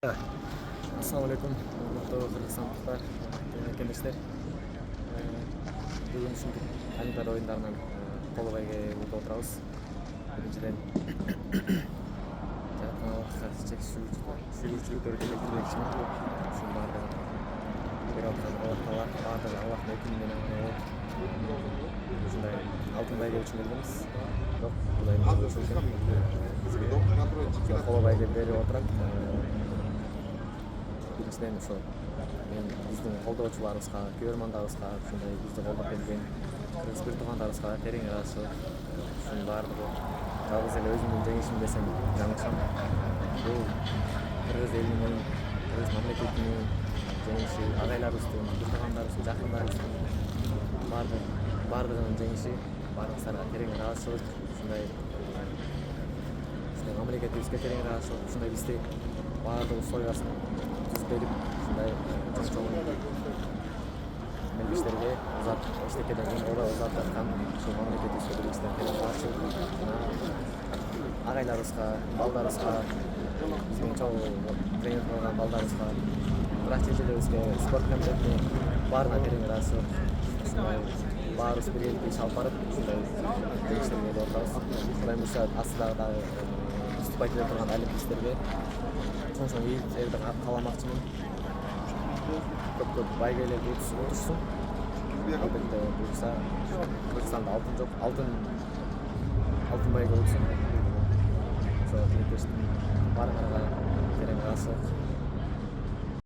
Assalamu alaikum, урматтуу кыргызстандыктар, кеңештер. Бүгүн ушинтип Олимпиада оюндарынан коло байге утуп отурабыз. Биринчиден жараткан Аллахка шүгүрчүлүктөрдү келтирмекчимин. Ушунун баардыгын берип аткан Аллах Таала баардыгы Аллахтын өкүмү менен болот. Ушундай алтын байге үчүн келгенбиз. Бирок Кудай мыйзам экен. Коло байге берип отурат. Биринчиден ошо мен биздин колдоочуларыбызга, көрөрмандарыбызга, ушундай бизди колдоп келген кыргыз бир туугандарыбызга терең ыраазычылык. Ушунун баардыгы жалгыз эле өзүмдүн жеңишим десем жаңылышам. Бул кыргыз элинин, кыргыз мамлекетинин жеңиши, агайларыбыздын, бир туугандарыбыздын, жакындарыбыздын баардыгынын жеңиши. Баарыбыздарга терең ыраазычылык. Ушундай мамлекетибизге терең ыраазычылык. Ушундай бизди баардыгы сойгасын түзүп берип, ушундай чоң мелдештерге эчтекеден кийин узатып аткан ушул мамлекетибизге биринчиден терең ыраазычылык жана агайларыбызга, балдарыбызга, биздин чоң тренер кылган балдарыбызга, врач-эжелерибизге, спорт комитетине баарына терең ыраазычылык. Ушундай баарыбыз биргеликте иш алып барып, ушундай жеңиштерге жетип отурабыз. Кудай буюрса астыдагы выступать этип турган олимпийцтерге чоң ийгиликтерди кааламакчымын. Көп байгелер утушсун. Албетте буюрса Кыргызстанда алтын жок, алтын байге утушсун. Ошо тилектештин баарыңарга терең ыраазычылык.